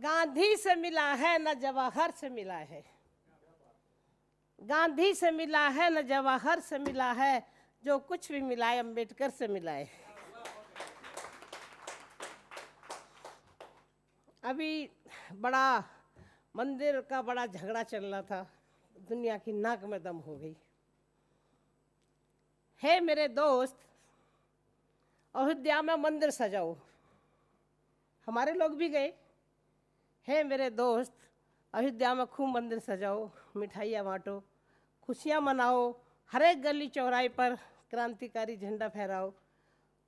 गांधी से मिला है न जवाहर से मिला है, गांधी से मिला है न जवाहर से मिला है, जो कुछ भी मिला है अम्बेडकर से मिला है। अभी बड़ा मंदिर का बड़ा झगड़ा चल रहा था, दुनिया की नाक में दम हो गई। हे मेरे दोस्त, अयोध्या में मंदिर सजाओ, हमारे लोग भी गए। हे मेरे दोस्त, अयोध्या में खूब मंदिर सजाओ, मिठाइयाँ बांटो, खुशियाँ मनाओ, हर एक गली चौराहे पर क्रांतिकारी झंडा फहराओ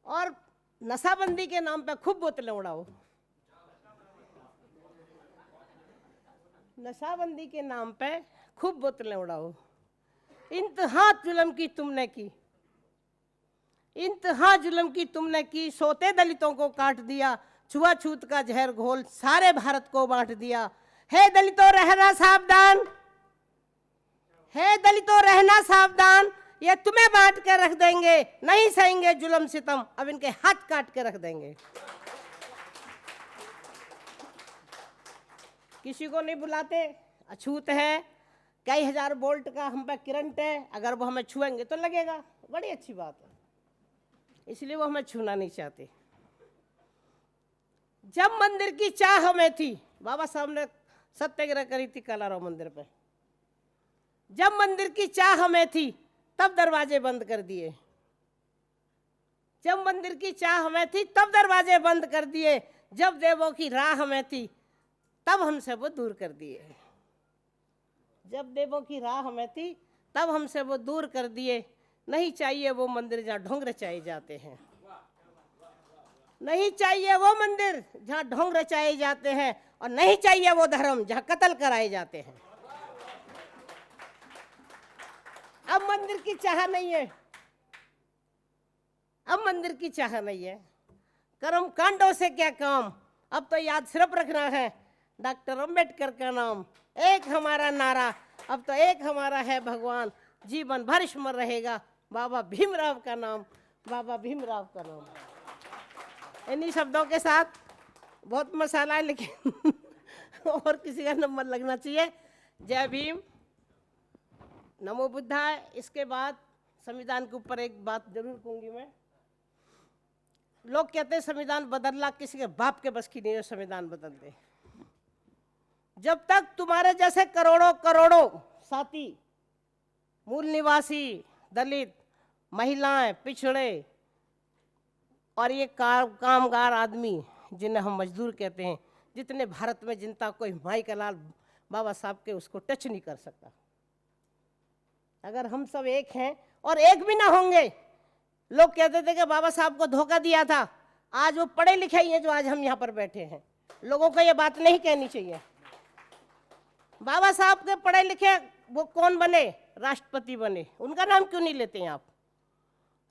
और नशाबंदी के नाम पे खूब बोतलें उड़ाओ। नशाबंदी के नाम पे खूब बोतलें उड़ाओ। इंतहा जुल्म की तुमने की, इंतहा जुल्म की तुमने की, सोते दलितों को काट दिया, छुआछूत का जहर घोल सारे भारत को बांट दिया। हे दलितों रहना सावधान, हे दलितों रहना सावधान, ये तुम्हें बांट के रख देंगे, नहीं सहेंगे जुल्म सितम, अब इनके हाथ काट के रख देंगे। किसी को नहीं बुलाते, अछूत है, कई हजार वोल्ट का हम पे करंट है, अगर वो हमें छुएंगे तो लगेगा, बड़ी अच्छी बात है, इसलिए वो हमें छूना नहीं चाहते। जब मंदिर की चाह हमें थी, बाबा साहब ने सत्याग्रह करी थी कालाराव मंदिर पे, जब मंदिर की चाह हमें थी तब दरवाजे बंद कर दिए, जब मंदिर की चाह हमें थी तब दरवाजे बंद कर दिए, जब देवों की राह हमें थी तब हमसे वो दूर कर दिए, जब देवों की राह हमें थी तब हमसे वो दूर कर दिए। नहीं चाहिए वो मंदिर जहाँ ढोंग रचाए जाते हैं, नहीं चाहिए वो मंदिर जहाँ ढोंग रचाए जाते हैं, और नहीं चाहिए वो धर्म जहाँ कत्ल कराए जाते हैं। अब मंदिर की चाह नहीं है, अब मंदिर की चाह नहीं है। कर्म कांडों से क्या काम, अब तो याद सिर्फ रखना है डॉक्टर अंबेडकर का नाम, एक हमारा नारा, अब तो एक हमारा है भगवान, जीवन भर स्मरण रहेगा बाबा भीमराव का नाम, बाबा भीमराव का नाम। इन्हीं शब्दों के साथ, बहुत मसाला है लेकिन और किसी का नंबर लगना चाहिए। जय भीम, नमो बुद्धाय। इसके बाद संविधान के ऊपर एक बात जरूर कहूंगी मैं। लोग कहते हैं संविधान बदलना किसी के बाप के बस की नहीं है, संविधान बदल दे। जब तक तुम्हारे जैसे करोड़ों करोड़ों साथी, मूल निवासी, दलित, महिलाएं, पिछड़े और ये कामगार आदमी जिन्हें हम मजदूर कहते हैं, जितने भारत में जनता कोई माई का लाल बाबा साहब के उसको टच नहीं कर सकता। अगर हम सब एक हैं और एक भी ना होंगे, लोग कहते थे कि बाबा साहब को धोखा दिया था, आज वो पढ़े लिखे ही हैं जो आज हम यहाँ पर बैठे हैं। लोगों को ये बात नहीं कहनी चाहिए। बाबा साहब के पढ़े लिखे वो कौन बने, राष्ट्रपति बने, उनका नाम क्यों नहीं लेते हैं आप?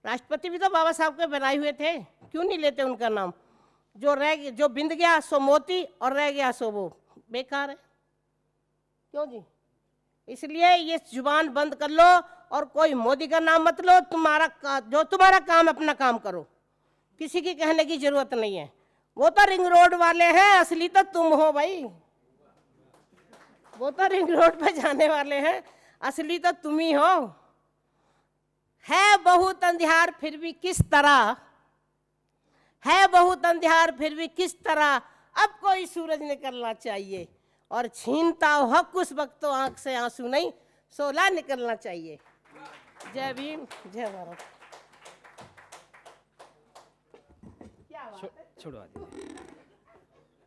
राष्ट्रपति भी तो बाबा साहब के बनाए हुए थे, क्यों नहीं लेते उनका नाम? जो बिंद गया सो मोती और रह गया सो वो बेकार है, क्यों जी? इसलिए ये जुबान बंद कर लो और कोई मोदी का नाम मत लो, जो तुम्हारा काम अपना काम करो, किसी की कहने की जरूरत नहीं है। वो तो रिंग रोड वाले हैं, असली तो तुम हो भाई, वो तो रिंग रोड पे जाने वाले हैं, असली तो तुम ही हो। है बहुत अंधियार फिर भी किस तरह, है बहुत अंधियार फिर भी किस तरह, अब कोई सूरज निकलना चाहिए, और छीनता हो हक उस वक्त तो आंख से आंसू नहीं सोला निकलना चाहिए। जय भीम, जय भारत। क्या बात है? छोड़वा दीजिए।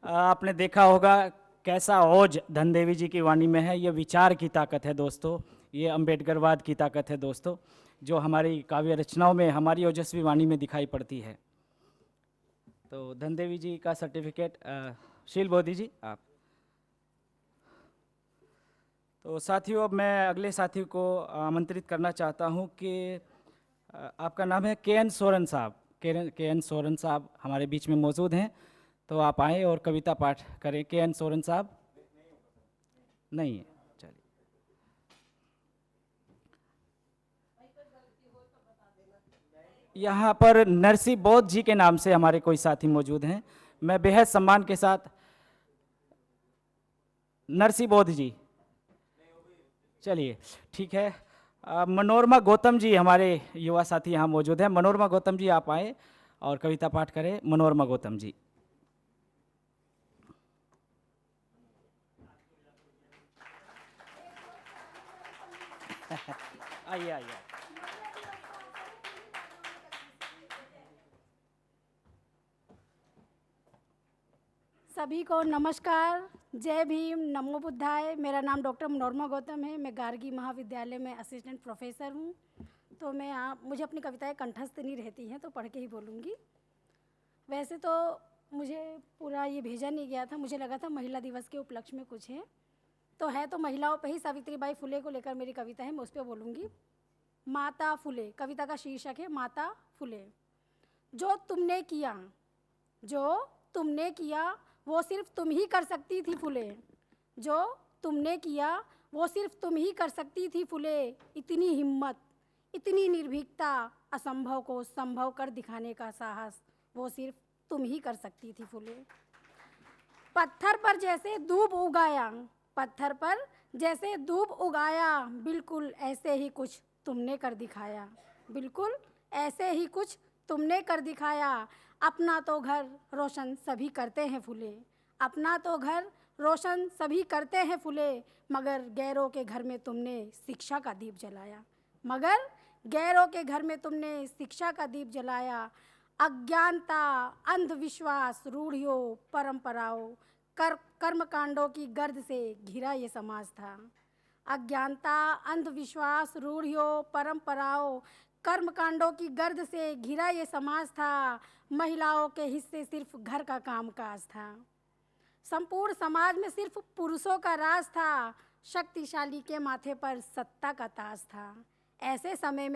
आपने देखा होगा कैसा ओज धनदेवी जी की वाणी में है। ये विचार की ताकत है दोस्तों, ये अम्बेडकरवाद की ताकत है दोस्तों, जो हमारी काव्य रचनाओं में, हमारी ओजस्वी वाणी में दिखाई पड़ती है। तो धनदेवी जी का सर्टिफिकेट शील बोधी जी आप। तो साथियों, अब मैं अगले साथी को आमंत्रित करना चाहता हूं कि आपका नाम है के.एन. सोरेन साहब। के.एन. सोरेन साहब हमारे बीच में मौजूद हैं, तो आप आएँ और कविता पाठ करें। के.एन. सोरेन साहब नहीं है, चलिए। यहाँ पर नरसिंह बौद्ध जी के नाम से हमारे कोई साथी मौजूद हैं। मैं बेहद सम्मान के साथ नरसी बोध जी, चलिए ठीक है। मनोरमा गौतम जी हमारे युवा साथी यहाँ मौजूद हैं। मनोरमा गौतम जी आप आए और कविता पाठ करें। मनोरमा गौतम जी आइए आइए। सभी को नमस्कार, जय भीम, नमो बुद्धाय। मेरा नाम डॉक्टर मनोरमा गौतम है। मैं गार्गी महाविद्यालय में असिस्टेंट प्रोफेसर हूँ। तो मैं मुझे अपनी कविताएं कंठस्थ नहीं रहती हैं, तो पढ़ के ही बोलूँगी। वैसे तो मुझे पूरा ये भेजा नहीं गया था, मुझे लगा था महिला दिवस के उपलक्ष्य में कुछ है, तो है तो महिलाओं पे ही। सावित्रीबाई फुले को लेकर मेरी कविता है, मैं उस पर बोलूँगी। माता फुले, कविता का शीर्षक है माता फुले। जो तुमने किया, जो तुमने किया वो सिर्फ तुम ही कर सकती थी फुले। जो तुमने किया वो सिर्फ तुम ही कर सकती थी फुले। इतनी हिम्मत, इतनी निर्भीकता, असंभव को संभव कर दिखाने का साहस, वो सिर्फ तुम ही कर सकती थी फुले। पत्थर पर जैसे दूब उगाया, पत्थर पर जैसे दूब उगाया, बिल्कुल ऐसे ही कुछ तुमने कर दिखाया। बिल्कुल ऐसे ही कुछ तुमने कर दिखाया। अपना तो घर रोशन सभी करते हैं फूले, अपना तो घर रोशन सभी करते हैं फूले, मगर गैरों के घर में तुमने शिक्षा का दीप जलाया। मगर गैरों के घर में तुमने शिक्षा का दीप जलाया। अज्ञानता, अंधविश्वास, रूढ़ियों, परंपराओं, कर्मकांडों की गर्द से घिरा ये समाज था। अज्ञानता, अंधविश्वास, रूढ़ियों, परंपराओं, कर्मकांडों की गर्द से घिरा ये समाज था। महिलाओं के हिस्से सिर्फ घर का कामकाज था। संपूर्ण समाज में सिर्फ पुरुषों का राज था। शक्तिशाली के माथे पर सत्ता का ताज था। ऐसे समय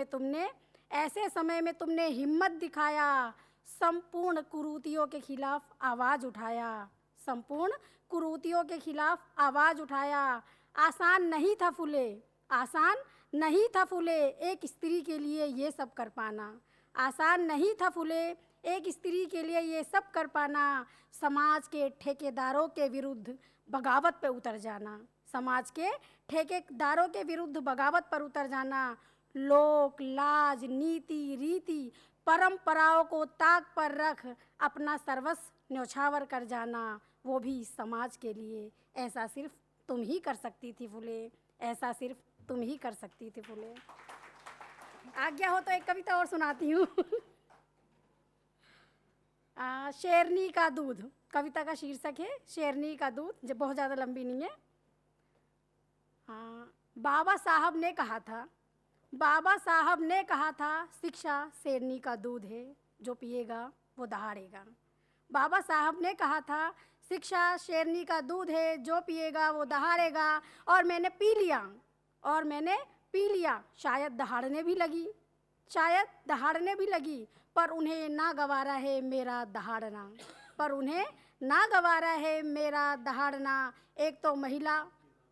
में तुमने हिम्मत दिखाया। संपूर्ण कुरीतियों के खिलाफ आवाज़ उठाया। संपूर्ण कुरीतियों के खिलाफ आवाज़ उठाया। आसान नहीं था फूले, आसान नहीं था फूले, एक स्त्री के लिए ये सब कर पाना। आसान नहीं था फूले, एक स्त्री के लिए ये सब कर पाना। समाज के ठेकेदारों के विरुद्ध बगावत पे उतर जाना। समाज के ठेकेदारों के विरुद्ध बगावत पर उतर जाना। लोक, लाज, नीति, रीति, परंपराओं को ताक पर रख अपना सर्वस्व न्यौछावर कर जाना, वो भी समाज के लिए। ऐसा सिर्फ तुम ही कर सकती थी फूले, ऐसा सिर्फ तुम ही कर सकती थी फूले। आज्ञा हो तो एक कविता और सुनाती हूँ। शेरनी का दूध, कविता का शीर्षक है शेरनी का दूध, जो बहुत ज़्यादा लंबी नहीं है। बाबा साहब ने कहा था, बाबा साहब ने कहा था, शिक्षा शेरनी का दूध है, जो पिएगा वो दहाड़ेगा। बाबा साहब ने कहा था, शिक्षा शेरनी का दूध है, जो पिएगा वो दहाड़ेगा। और मैंने पी लिया, और मैंने पी लिया। शायद दहाड़ने भी लगी, शायद दहाड़ने भी लगी, पर उन्हें ना गवारा है मेरा दहाड़ना, पर उन्हें ना गवारा है मेरा दहाड़ना। एक तो महिला,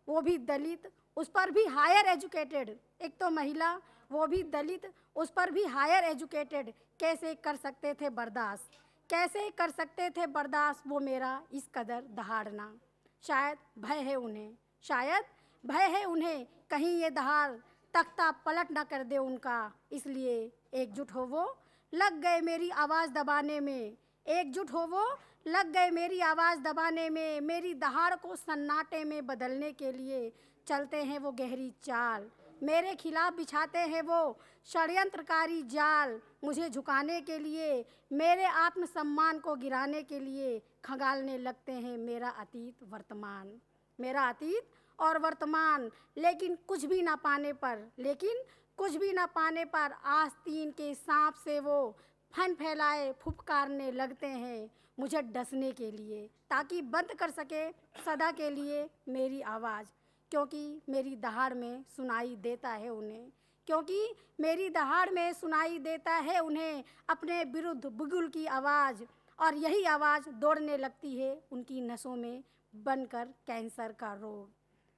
वो भी दलित, उस पर भी हायर एजुकेटेड। एक तो महिला, वो भी दलित, उस पर भी हायर एजुकेटेड। कैसे कर सकते थे बर्दाश्त, कैसे कर सकते थे बर्दाश्त वो मेरा इस कदर दहाड़ना। शायद भय है उन्हें, शायद भय है उन्हें, कहीं ये दहाड़ तख्ता पलट ना कर दे उनका। इसलिए एकजुट हो वो, लग गए मेरी आवाज़ दबाने में। एकजुट हो वो, लग गए मेरी आवाज़ दबाने में। मेरी दहाड़ को सन्नाटे में बदलने के लिए चलते हैं वो गहरी चाल। मेरे खिलाफ बिछाते हैं वो षड्यंत्रकारी जाल। मुझे झुकाने के लिए, मेरे आत्मसम्मान को गिराने के लिए खंगालने लगते हैं मेरा अतीत वर्तमान, मेरा अतीत और वर्तमान। लेकिन कुछ भी ना पाने पर, लेकिन कुछ भी ना पाने पर आस्तीन के सांप से वो फन फैलाए फुफकारने लगते हैं मुझे डसने के लिए, ताकि बंद कर सके सदा के लिए मेरी आवाज़। क्योंकि मेरी दहाड़ में सुनाई देता है उन्हें, क्योंकि मेरी दहाड़ में सुनाई देता है उन्हें अपने विरुद्ध बुगुल की आवाज़। और यही आवाज़ दौड़ने लगती है उनकी नसों में बनकर कैंसर का रोग।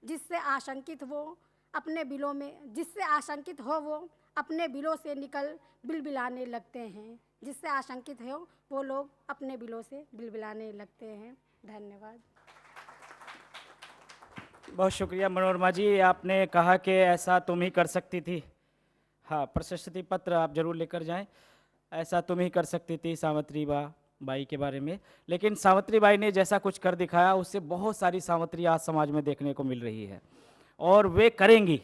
जिससे आशंकित वो अपने बिलों में, जिससे आशंकित हो वो अपने बिलों से निकल बिलबिलाने लगते हैं। जिससे आशंकित हो वो लोग अपने बिलों से बिलबिलाने लगते हैं। धन्यवाद। बहुत शुक्रिया मनोरमा जी, आपने कहा कि ऐसा तुम ही कर सकती थी। हाँ, प्रशस्ति पत्र आप जरूर लेकर जाएं। ऐसा तुम ही कर सकती थी सावित्री बाई के बारे में। लेकिन सावित्री बाई ने जैसा कुछ कर दिखाया, उससे बहुत सारी सावित्री आज समाज में देखने को मिल रही है और वे करेंगी,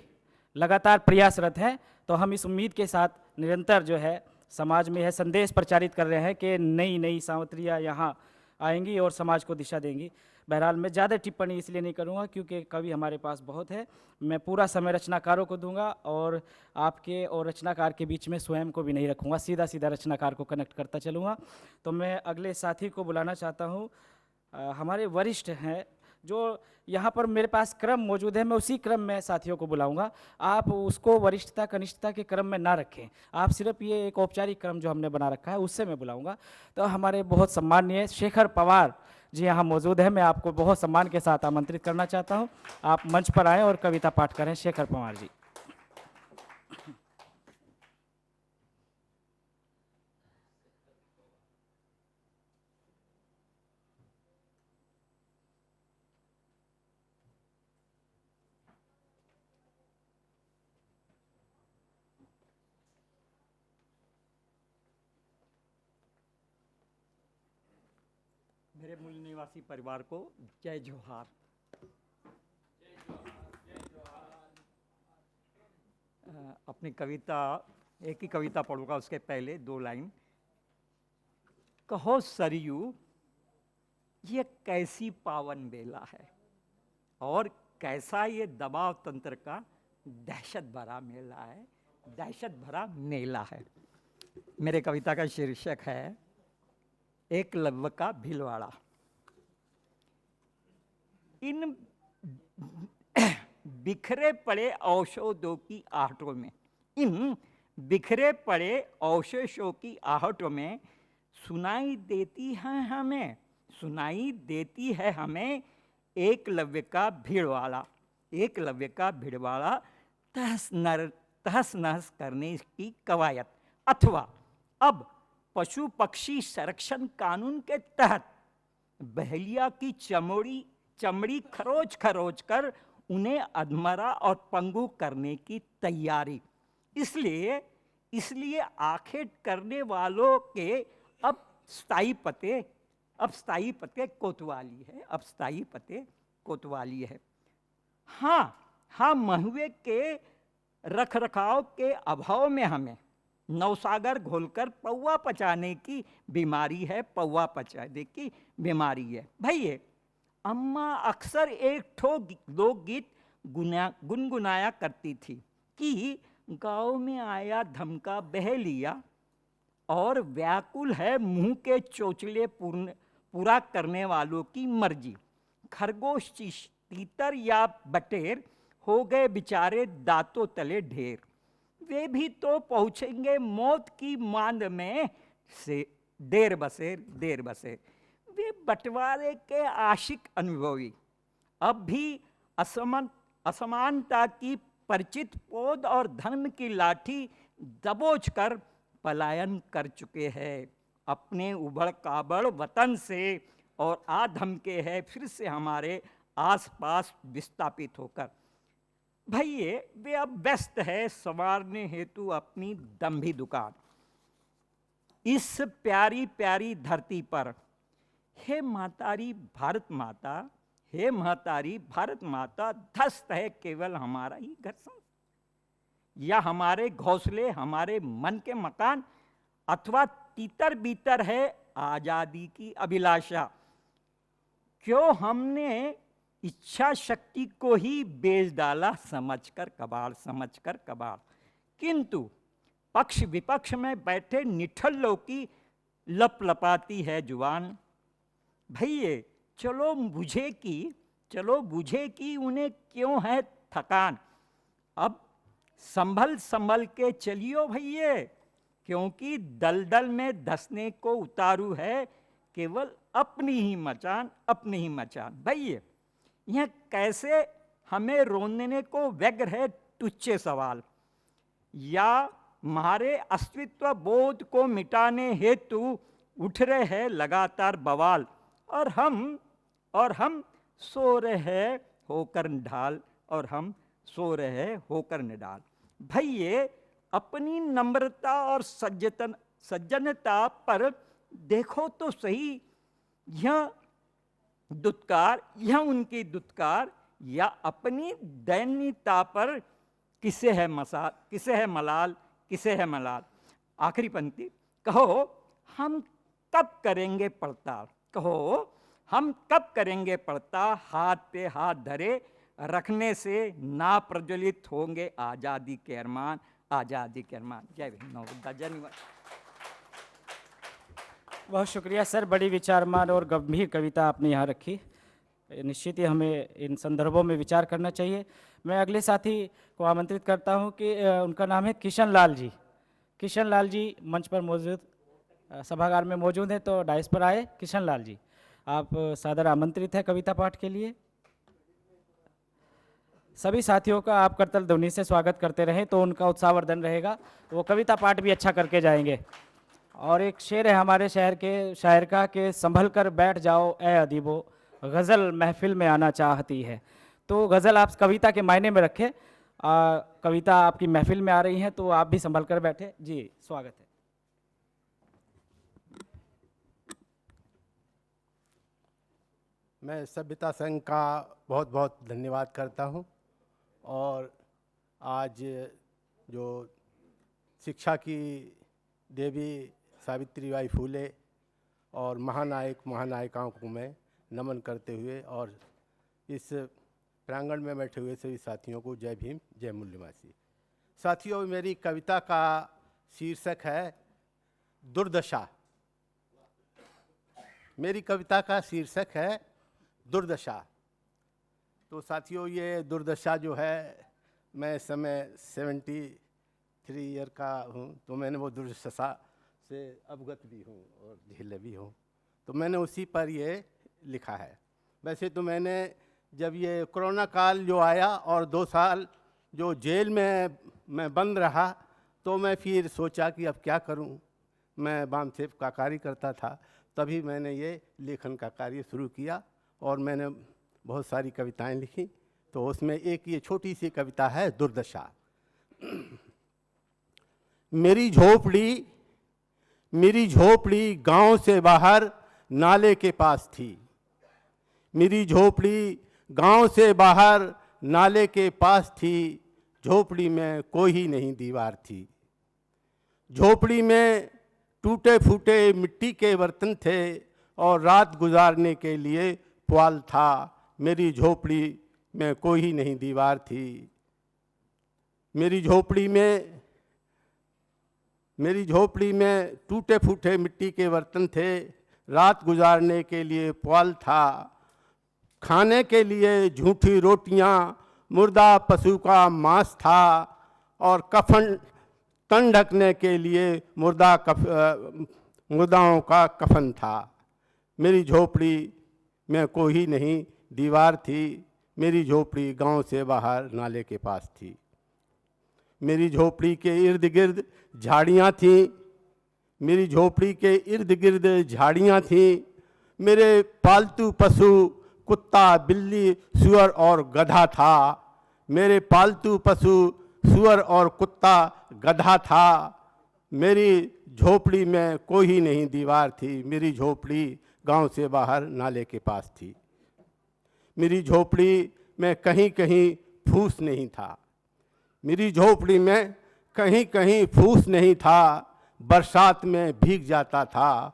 लगातार प्रयासरत हैं। तो हम इस उम्मीद के साथ निरंतर जो है समाज में यह संदेश प्रचारित कर रहे हैं कि नई नई सावित्रियाँ यहाँ आएंगी और समाज को दिशा देंगी। बहरहाल मैं ज़्यादा टिप्पणी इसलिए नहीं करूँगा क्योंकि कवि हमारे पास बहुत है। मैं पूरा समय रचनाकारों को दूंगा और आपके और रचनाकार के बीच में स्वयं को भी नहीं रखूँगा, सीधा सीधा रचनाकार को कनेक्ट करता चलूँगा। तो मैं अगले साथी को बुलाना चाहता हूँ। हमारे वरिष्ठ हैं जो यहाँ पर मेरे पास क्रम मौजूद है, मैं उसी क्रम में साथियों को बुलाऊंगा। आप उसको वरिष्ठता कनिष्ठता के क्रम में ना रखें, आप सिर्फ ये एक औपचारिक क्रम जो हमने बना रखा है उससे मैं बुलाऊंगा। तो हमारे बहुत सम्माननीय शेखर पवार जी यहाँ मौजूद है, मैं आपको बहुत सम्मान के साथ आमंत्रित करना चाहता हूँ। आप मंच पर आएँ और कविता पाठ करें। शेखर पवार जी। मेरे मूल निवासी परिवार को जय जोहार। अपनी कविता, एक ही कविता पढ़ूंगा, उसके पहले 2 लाइन। कहो सरयू ये कैसी पावन बेला है और कैसा ये दबाव तंत्र का दहशत भरा मेला है, दहशत भरा मेला है। मेरे कविता का शीर्षक है एकलव्य का भीलवाड़ा। इन बिखरे पड़े अवशेषों की आहटों में, इन बिखरे पड़े अवशेषों की आहटों में सुनाई देती है हमें एकलव्य का भीड़वाड़ा, एकलव्य का भीड़वाड़ा तहस नहस करने की कवायद, अथवा अब पशु पक्षी संरक्षण कानून के तहत बहेलिया की चमड़ी खरोच खरोच कर उन्हें अधमरा और पंगु करने की तैयारी। इसलिए आखेट करने वालों के अब स्थायी पते कोतवाली है, अब स्थायी पते कोतवाली है। हाँ, महुए के रखरखाव के अभाव में हमें नवसागर घोलकर पौवा पचाने की बीमारी है, पौवा पचाने की बीमारी है। भैया अम्मा अक्सर एक ठो लोकगीत गुनगुनाया करती थी कि गांव में आया धमका बहेलिया और व्याकुल है मुंह के चोचले पूरा करने वालों की मर्जी। खरगोश तीतर या बटेर हो गए बेचारे दांतों तले ढेर, वे भी तो पहुंचेंगे मौत की मांद में से देर बसेर। वे बंटवारे के आशिक अनुभवी अब भी असमानता की परिचित पौध और धर्म की लाठी दबोच कर पलायन कर चुके हैं अपने उबड़ काबड़ वतन से और आधमके हैं फिर से हमारे आसपास विस्थापित होकर। भैया वे अब व्यस्त है संवारने हेतु अपनी दंभी दुकान। इस प्यारी प्यारी धरती पर हे महतारी भारत माता ध्वस्त है केवल हमारा ही घर या हमारे घोंसले, हमारे मन के मकान, अथवा तीतर बीतर है आजादी की अभिलाषा। क्यों हमने इच्छा शक्ति को ही बेच डाला समझकर कबाड़। किंतु पक्ष विपक्ष में बैठे निठल्लों की लपलपाती है जुबान। भैया चलो बुझे कि उन्हें क्यों है थकान। अब संभल के चलियो भैया, क्योंकि दलदल में धंसने को उतारू है केवल अपनी ही मचान। भैया यह कैसे हमें रोने को व्यग्र है तुच्छे सवाल, या हमारे अस्तित्व बोध को मिटाने हेतु उठ रहे हैं लगातार बवाल, और हम सो रहे हैं होकर ढाल, और हम सो रहे होकर निडाल। भाई ये अपनी नम्रता और सज्जनता पर देखो तो सही, यह दुत्कार, यह उनकी दुत्कार, या अपनी दैन्यता पर किसे है मलाल, किसे है मलाल। आखिरी पंक्ति, कहो हम कब करेंगे पड़ताल, कहो हम कब करेंगे पड़ताल, हाथ पे हाथ धरे रखने से ना प्रज्वलित होंगे आज़ादी के अरमान, आज़ादी के अरमान। जय भीम, नमो बुद्धाय, जय निवास। बहुत शुक्रिया सर, बड़ी विचारमान और गंभीर कविता आपने यहाँ रखी। निश्चित ही हमें इन संदर्भों में विचार करना चाहिए। मैं अगले साथी को आमंत्रित करता हूँ कि उनका नाम है किशन लाल जी। किशन लाल जी मंच पर मौजूद, सभागार में मौजूद हैं, तो डाइस पर आए। किशन लाल जी, आप सादर आमंत्रित हैं कविता पाठ के लिए। सभी साथियों का आप करतल ध्वनि से स्वागत करते रहें तो उनका उत्साहवर्धन रहेगा, वो कविता पाठ भी अच्छा करके जाएंगे। और एक शेर है हमारे शहर के शायर का कि संभल कर बैठ जाओ ए अदीबो, गज़ल महफिल में आना चाहती है। तो गज़ल आप कविता के मायने में रखें, कविता आपकी महफिल में आ रही है तो आप भी संभल कर बैठे। जी, स्वागत है। मैं सभ्यता संघ का बहुत बहुत धन्यवाद करता हूं, और आज जो शिक्षा की देवी सावित्रीबाई फूले और महानायिकाओं को मैं नमन करते हुए, और इस प्रांगण में बैठे हुए सभी साथियों को जय भीम, जय मूल्यवासी। साथियों, मेरी कविता का शीर्षक है दुर्दशा। मेरी कविता का शीर्षक है दुर्दशा। तो साथियों, ये दुर्दशा जो है, मैं इस समय 73 ईयर का हूँ, तो मैंने वो दुर्दशा से अवगत भी हूँ और झेले भी हूँ, तो मैंने उसी पर ये लिखा है। वैसे तो मैंने जब ये कोरोना काल जो आया और 2 साल जो जेल में मैं बंद रहा, तो मैं फिर सोचा कि अब क्या करूं। मैं वामसेव का कार्य करता था, तभी मैंने ये लेखन का कार्य शुरू किया और मैंने बहुत सारी कविताएं लिखी। तो उसमें एक ये छोटी सी कविता है, दुर्दशा। मेरी झोपड़ी गांव से बाहर नाले के पास थी। मेरी झोपड़ी गांव से बाहर नाले के पास थी। झोपड़ी में कोई नहीं दीवार थी। झोपड़ी में टूटे फूटे मिट्टी के बर्तन थे और रात गुजारने के लिए पुआल था। मेरी झोपड़ी में कोई नहीं दीवार थी। मेरी झोपड़ी में टूटे फूटे मिट्टी के बर्तन थे, रात गुजारने के लिए पुआल था। खाने के लिए झूठी रोटियां, मुर्दा पशु का मांस था और कफन तन ढकने के लिए मुर्दाओं का कफन था। मेरी झोपड़ी में कोई नहीं दीवार थी। मेरी झोपड़ी गांव से बाहर नाले के पास थी। मेरी झोपड़ी के इर्द गिर्द झाड़ियाँ थीं। मेरी झोपड़ी के इर्द गिर्द झाड़ियाँ थीं। मेरे पालतू पशु कुत्ता, बिल्ली, सूअर और गधा था। मेरे पालतू पशु सूअर और कुत्ता, गधा था। मेरी झोपड़ी में कोई नहीं दीवार थी। मेरी झोपड़ी गांव से बाहर नाले के पास थी। मेरी झोपड़ी में कहीं कहीं फूस नहीं था। मेरी झोपड़ी में कहीं कहीं फूस नहीं था। बरसात में भीग जाता था।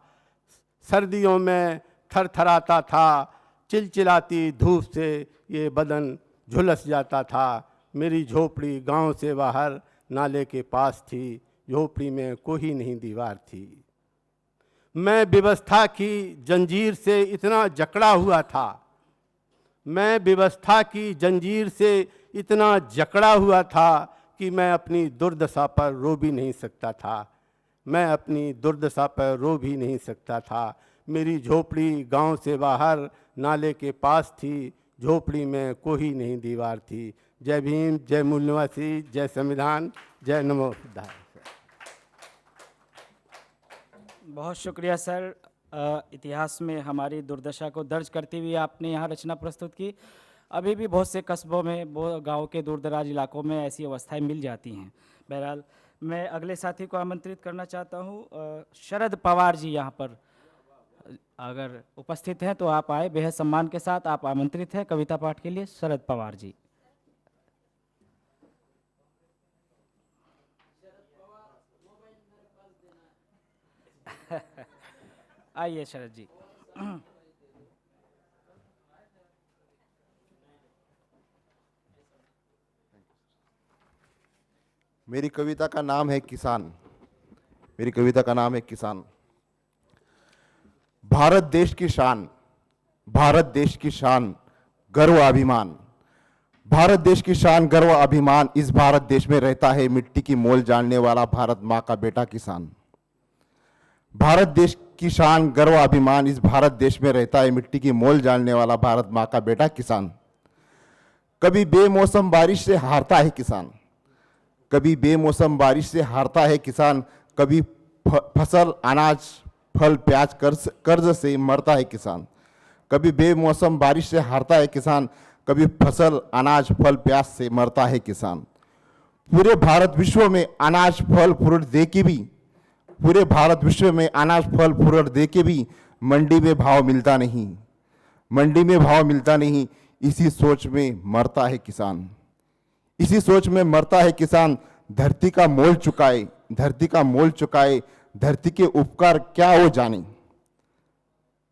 सर्दियों में थरथराता था। चिलचिलाती धूप से ये बदन झुलस जाता था। मेरी झोपड़ी गांव से बाहर नाले के पास थी। झोपड़ी में कोई नहीं दीवार थी। मैं व्यवस्था की जंजीर से इतना जकड़ा हुआ था। मैं व्यवस्था की जंजीर से इतना जकड़ा हुआ था कि मैं अपनी दुर्दशा पर रो भी नहीं सकता था। मैं अपनी दुर्दशा पर रो भी नहीं सकता था। मेरी झोपड़ी गांव से बाहर नाले के पास थी। झोपड़ी में कोई नहीं दीवार थी। जय भीम, जय मूल निवासी, जय संविधान, जय नमो बुद्धाय। बहुत शुक्रिया सर। इतिहास में हमारी दुर्दशा को दर्ज करते हुए आपने यहाँ रचना प्रस्तुत की। अभी भी बहुत से कस्बों में, बहुत गाँव के दूर दराज इलाकों में ऐसी अवस्थाएं मिल जाती हैं। बहरहाल मैं अगले साथी को आमंत्रित करना चाहता हूँ। शरद पवार जी यहाँ पर अगर उपस्थित हैं तो आप आए, बेहद सम्मान के साथ आप आमंत्रित हैं कविता पाठ के लिए। शरद पवार जी आइए शरद जी। मेरी कविता का नाम है किसान। मेरी कविता का नाम है किसान। भारत देश की शान, भारत देश की शान, गर्व अभिमान। भारत देश की शान, गर्व अभिमान। इस भारत देश में रहता है मिट्टी की मोल जानने वाला भारत माँ का बेटा किसान। भारत देश की शान, गर्व अभिमान। इस भारत देश में रहता है मिट्टी की मोल जानने वाला भारत माँ का बेटा किसान। कभी बेमौसम बारिश से हारता है किसान, कभी बेमौसम बारिश से हारता है किसान। कभी फसल अनाज फल प्याज कर्ज से मरता है किसान। कभी बेमौसम बारिश से हारता है किसान, कभी फसल अनाज फल प्याज से मरता है किसान। पूरे भारत विश्व में अनाज फल फ्रूट दे के भी, पूरे भारत विश्व में अनाज फल फ्रूट दे के भी मंडी में भाव मिलता नहीं, मंडी में भाव मिलता नहीं। इसी सोच में मरता है किसान, इसी सोच में मरता है किसान। धरती का मोल चुकाए, धरती का मोल चुकाए, धरती के उपकार क्या वो जाने।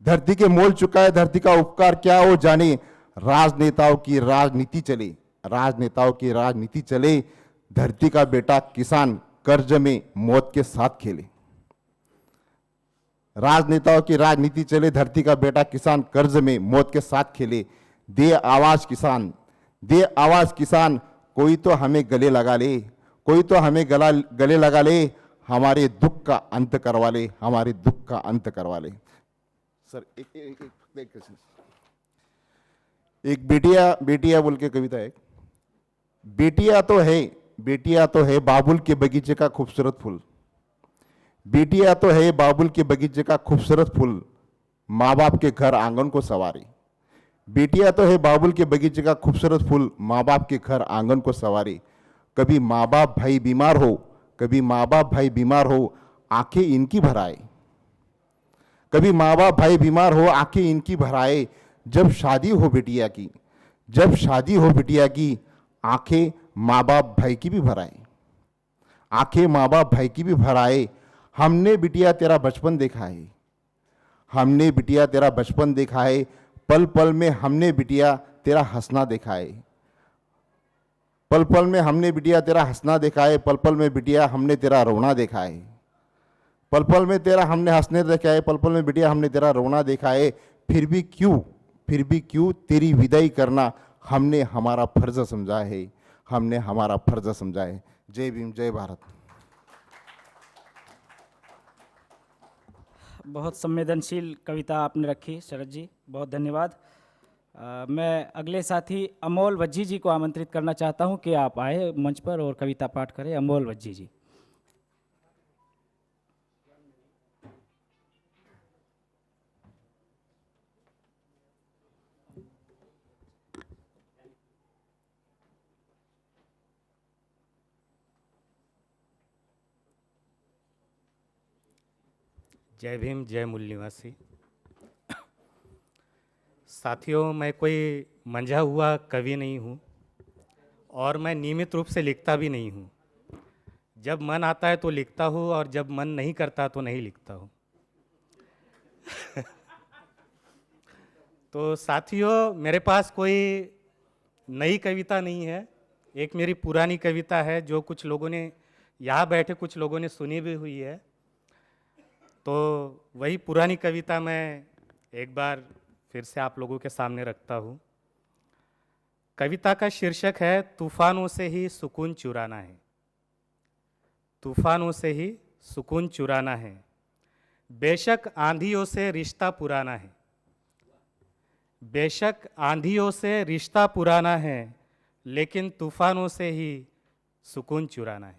धरती के मोल चुकाए, धरती का उपकार क्या वो जाने। राजनेताओं की राजनीति चले, राजनेताओं की राजनीति चले। धरती का बेटा किसान कर्ज में मौत के साथ खेले। राजनेताओं की राजनीति चले, धरती का बेटा किसान कर्ज में मौत के साथ खेले। दे आवाज किसान, दे आवाज किसान। कोई तो हमें गले लगा ले, कोई तो हमें गले लगा ले। हमारे दुख का अंत करवा ले, हमारे दुख का अंत करवा ले। सर एक बेटिया बोल के कविता है। बेटिया तो है बाबुल के बगीचे का खूबसूरत फूल। बेटिया तो है बाबुल के बगीचे का खूबसूरत फूल, माँ बाप के घर आंगन को सवारे। बेटिया तो है बाबुल के बगीचे का खूबसूरत फूल, माँ बाप के घर आंगन को सवारे। कभी माँ बाप भाई बीमार हो, कभी माँ बाप भाई बीमार हो, आंखें इनकी भराए। कभी माँ बाप भाई बीमार हो, आंखें इनकी भराए। जब शादी हो बिटिया की, जब शादी हो बिटिया की, आंखें माँ बाप भाई की भी भराए, आंखें माँ बाप भाई की भी भराए। हमने बिटिया तेरा बचपन देखा है, हमने बिटिया तेरा बचपन देखा है। पल पल में हमने बिटिया तेरा हंसना देखा है, पल पल में हमने बिटिया तेरा हंसना देखा है। पल पल में बिटिया हमने तेरा रोना देखा है, पल पल में तेरा हमने हंसने देखा है। पल पल में बिटिया हमने तेरा रोना देखा है। फिर भी क्यों तेरी विदाई करना हमने हमारा फर्ज समझा है, हमने हमारा फर्ज समझा है। जय भीम, जय भारत। बहुत संवेदनशील कविता आपने रखी शरद जी, बहुत धन्यवाद। मैं अगले साथी अमोल वज्जी जी को आमंत्रित करना चाहता हूं कि आप आए मंच पर और कविता पाठ करें। अमोल वज्जी जी। जय भीम, जय मूल निवासी साथियों। मैं कोई मंझा हुआ कवि नहीं हूँ और मैं नियमित रूप से लिखता भी नहीं हूँ। जब मन आता है तो लिखता हूँ और जब मन नहीं करता तो नहीं लिखता हूँ। तो साथियों, मेरे पास कोई नई कविता नहीं है। एक मेरी पुरानी कविता है जो कुछ लोगों ने, यहाँ बैठे कुछ लोगों ने सुनी भी हुई है। तो वही पुरानी कविता मैं एक बार फिर से आप लोगों के सामने रखता हूँ। कविता का शीर्षक है तूफानों से ही सुकून चुराना है। तूफानों से ही सुकून चुराना है, बेशक आंधियों से रिश्ता पुराना है। बेशक आंधियों से रिश्ता पुराना है, लेकिन तूफानों से ही सुकून चुराना है।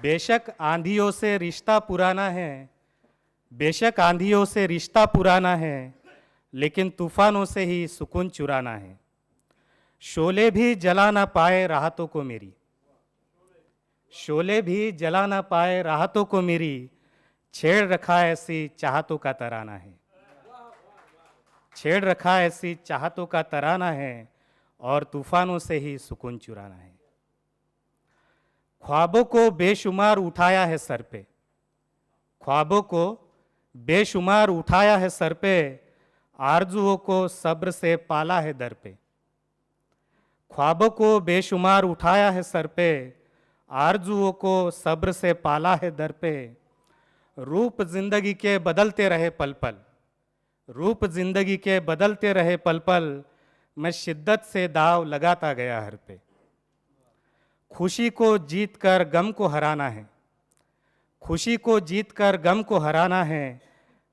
बेशक आंधियों से रिश्ता पुराना है, बेशक आंधियों से रिश्ता पुराना है, लेकिन तूफानों से ही सुकून चुराना है। शोले भी जला ना पाए राहतों को मेरी, शोले भी जला ना पाए राहतों को मेरी, छेड़ रखा ऐसी चाहतों का तराना है, छेड़ रखा ऐसी चाहतों का तराना है, और तूफानों से ही सुकून चुराना है। ख्वाबों को बेशुमार उठाया है सर पे, ख्वाबों को बेशुमार उठाया है सर पे, आरजुओं को सब्र से पाला है दर पे, ख्वाबों को बेशुमार उठाया है सर पे, आरजुओं को सब्र से पाला है दर पे। रूप जिंदगी के बदलते रहे पल पल, रूप जिंदगी के बदलते रहे पल पल, मैं शिद्दत से दाव लगाता गया हर पे। खुशी को जीत कर गम को हराना है, खुशी को जीत कर गम को हराना है,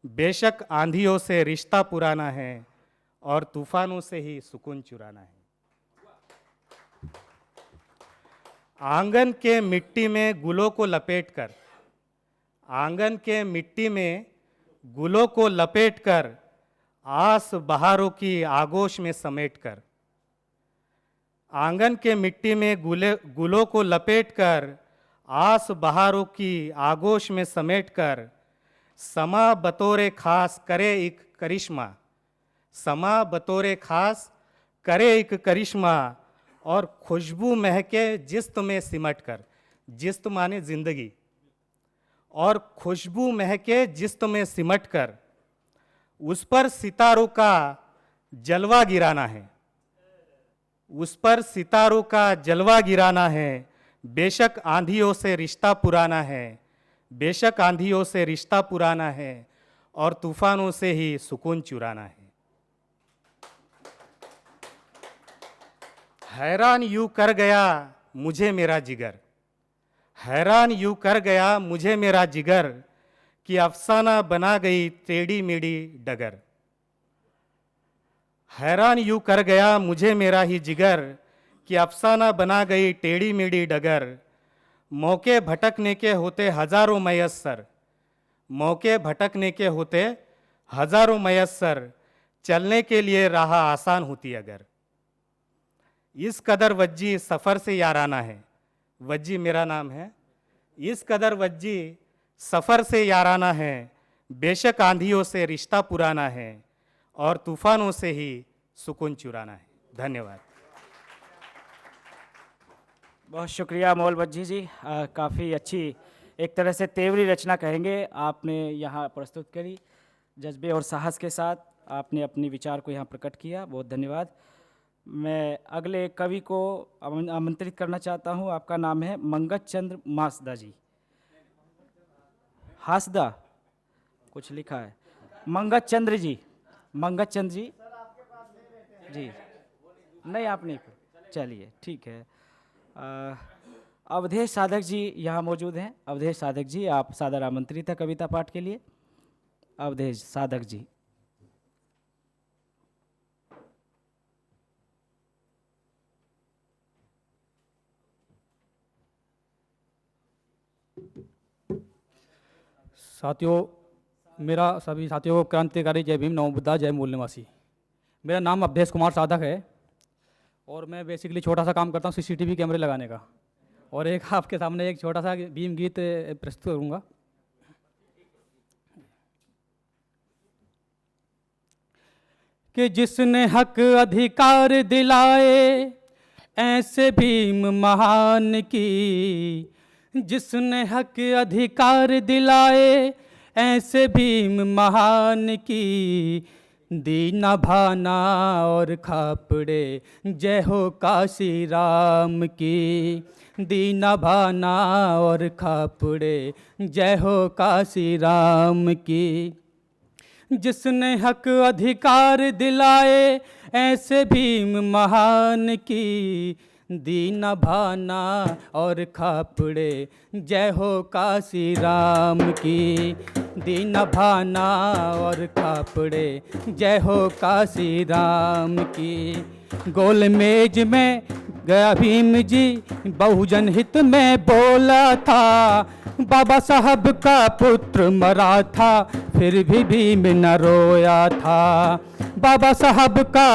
बेशक आंधियों से रिश्ता पुराना है, और तूफानों से ही सुकून चुराना है। आंगन के मिट्टी में गुलों को लपेटकर, आंगन के मिट्टी में गुलों को लपेटकर, आस बहारों की आगोश में समेटकर, आंगन के मिट्टी में गुलों को लपेटकर, आस बहारों की आगोश में समेटकर, समा बतौरे खास करे एक करिश्मा, समा बतौरे खास करे एक करिश्मा, और खुशबू महके जिस्त में सिमट कर, जिस्त माने जिंदगी, और खुशबू महके जिस्त में सिमट कर, उस पर सितारों का जलवा गिराना है, उस पर सितारों का जलवा गिराना है, बेशक आंधियों से रिश्ता पुराना है, बेशक आंधियों से रिश्ता पुराना है, और तूफानों से ही सुकून चुराना है। हैरान यूं कर गया मुझे मेरा जिगर, हैरान यूं कर गया मुझे मेरा जिगर, कि अफसाना बना गई टेढ़ी मेढ़ी डगर, हैरान यूं कर गया मुझे मेरा ही जिगर, कि अफसाना बना गई टेढ़ी मेढ़ी डगर। मौके भटकने के होते हजारों मयस्सर, मौके भटकने के होते हजारों मयस्सर, चलने के लिए राह आसान होती अगर। इस कदर वज्जी सफ़र से याराना है, वज्जी मेरा नाम है, इस कदर वज्जी सफ़र से याराना है, बेशक आंधियों से रिश्ता पुराना है, और तूफानों से ही सुकून चुराना है। धन्यवाद। बहुत शुक्रिया मोल वज्जी जी, काफ़ी अच्छी एक तरह से तेवरी रचना कहेंगे आपने यहाँ प्रस्तुत करी, जज्बे और साहस के साथ आपने अपने विचार को यहाँ प्रकट किया, बहुत धन्यवाद। मैं अगले कवि को आमंत्रित करना चाहता हूँ। आपका नाम है मंगत चंद्र मासदा जी, हासदा कुछ लिखा है, मंगत चंद्र जी, मंगत चंद्र जी जी, नहीं आप नहीं, चलिए ठीक है। अवधेश साधक जी यहाँ मौजूद हैं। अवधेश साधक जी, आप सादर आमंत्रित है कविता पाठ के लिए। अवधेश साधक जी। साथियों, मेरा सभी साथियों को क्रांतिकारी जय भीम, नमो बुद्धा, जय मूल निवासी। मेरा नाम अवधेश कुमार साधक है और मैं बेसिकली छोटा सा काम करता हूँ सीसीटीवी कैमरे लगाने का, और एक आपके सामने एक छोटा सा भीम गीत प्रस्तुत करूँगा। कि जिसने हक अधिकार दिलाए ऐसे भीम महान की, जिसने हक अधिकार दिलाए ऐसे भीम महान की, दीना भाना और खापड़े जय हो काशी राम की, दीना भाना और खापड़े जय हो काशी राम की। जिसने हक अधिकार दिलाए ऐसे भीम महान की, दीना भाना और खापड़े जय हो काशी राम की, दीना भाना और खापड़े जय हो काशी राम की। गोल मेज में गया भीम जी, बहुजन हित में बोला था, बाबा साहब का पुत्र मरा था फिर भी भीम न रोया था, बाबा साहब का